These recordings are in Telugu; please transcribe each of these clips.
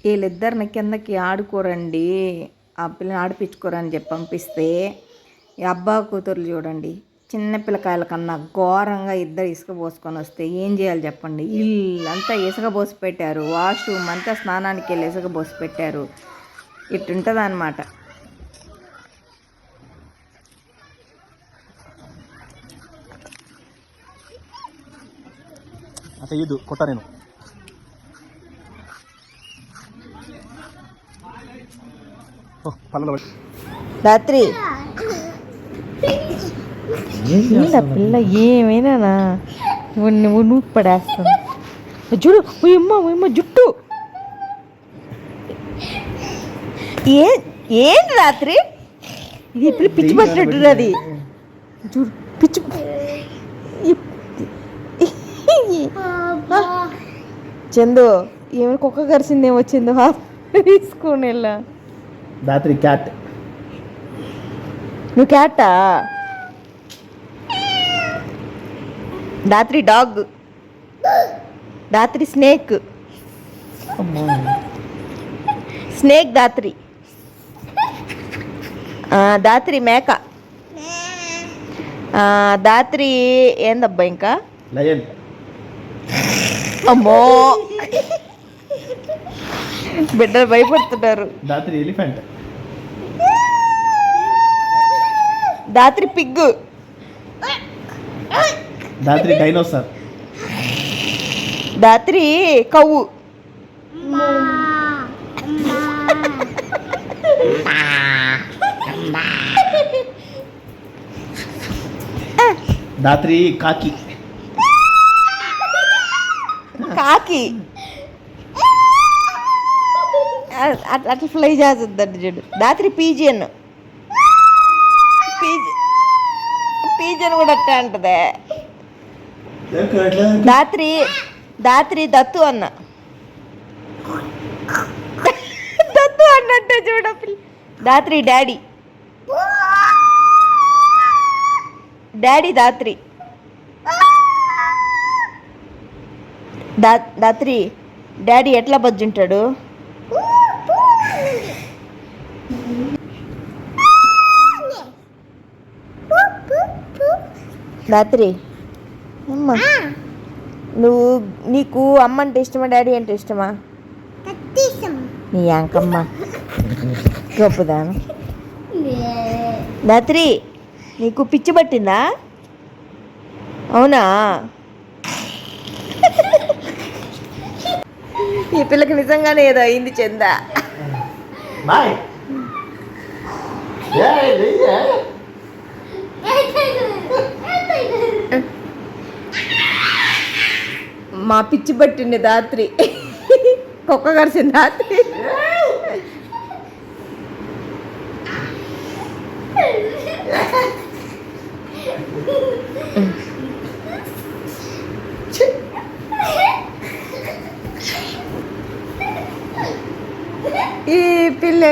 వీళ్ళిద్దరిని కిందకి ఆడుకోరండి, ఆ పిల్లని ఆడిపించుకోరని చెప్పి పంపిస్తే ఈ అబ్బా కూతుర్లు చూడండి, చిన్న పిల్లకాయల కన్నా ఘోరంగా ఇద్దరు ఇసుక పోసుకొని వస్తే ఏం చేయాలి చెప్పండి. ఇల్లంతా ఇసుక పోసి పెట్టారు, వాష్రూమ్ అంతా స్నానానికి వెళ్ళి ఇసుక పోసి పెట్టారు. ఇట్టుంటుంది అన్నమాట. నేను రాత్రి పిల్ల ఏమైనా నువ్వు పడేస్తాను చూడు. ఉమ్మ జుట్టు ఏంటి రాత్రి ఇది పిల్ల పిచ్చి పట్టినట్టు. అది చూడు పిచ్చి చందు ఏమైనా కుక్క కరిసింది ఏమొచ్చిందో తీసుకోని వెళ్ళా. రాత్రి క్యాట్. నువ్వు క్యాటా? రాత్రి డాగ్. రాత్రి స్నేక్. స్నేక్ దాత్రి. దాత్రి మేక. దాత్రి ఏందబ్బా ఇంకా లయన్. అమ్మో బిడ్డలు భయపడుతున్నారు. Dhatri elephant. Dhatri pig. Dhatri dinosaur. Dhatri cow. Dhatri కాకి. కాకి అట్లా ఫ్లై చేస్తుందండి చూడు. దాత్రి పీజియన్. పీజియన్ కూడా అట్లా అంటదే. దాత్రి దత్తు అన్న. దత్తు అన్నట్టే చూడ. Dhatri daddy. Daddy Dhatri. Dhatri daddy ఎట్లా బజ్జుంటాడు? దాత్రి అమ్మ నీకు అమ్మ అంటే ఇష్టమా డాడీ అంటే ఇష్టమా? నీ అంకమ్మ గొప్పదాను. దాత్రి నీకు పిచ్చి పట్టిందా? అవునా? ఈ పిల్లకి నిజంగానే ఏదో అయింది చందా. మా పిచ్చి పట్టింది దాత్రి. కుక్క కరిసింది దాత్రి. ఈ పిల్ల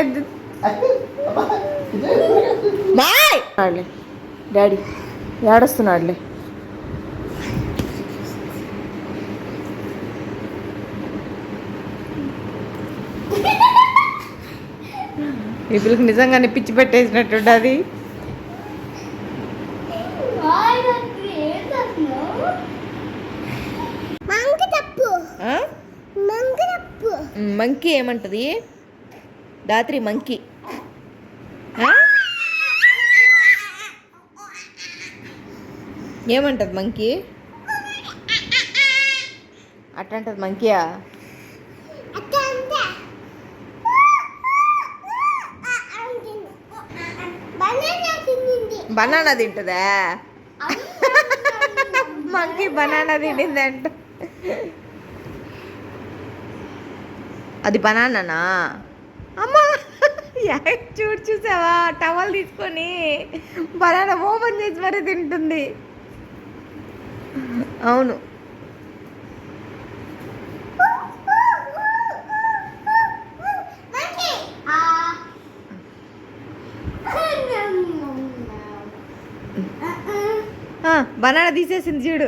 డాడీ ఏడుస్తున్నాడులే. ఈ పిల్లకి నిజంగానే పిచ్చి పెట్టేసినట్టు అది. మంకీ ఏమంటది దాత్రి? మంకీ ఏమంటది? మంకీ అట్టంటది. మంకీయా? బనానా తింటుందా? మంకీ బనానా తిండిందంట. అది బనానానా? అమ్మా చూసావా? టవల్ తీసుకొని బనానా ఓపెన్ చేసి మరీ తింటుంది. అవును. బనానా తీసేసింది చూడు.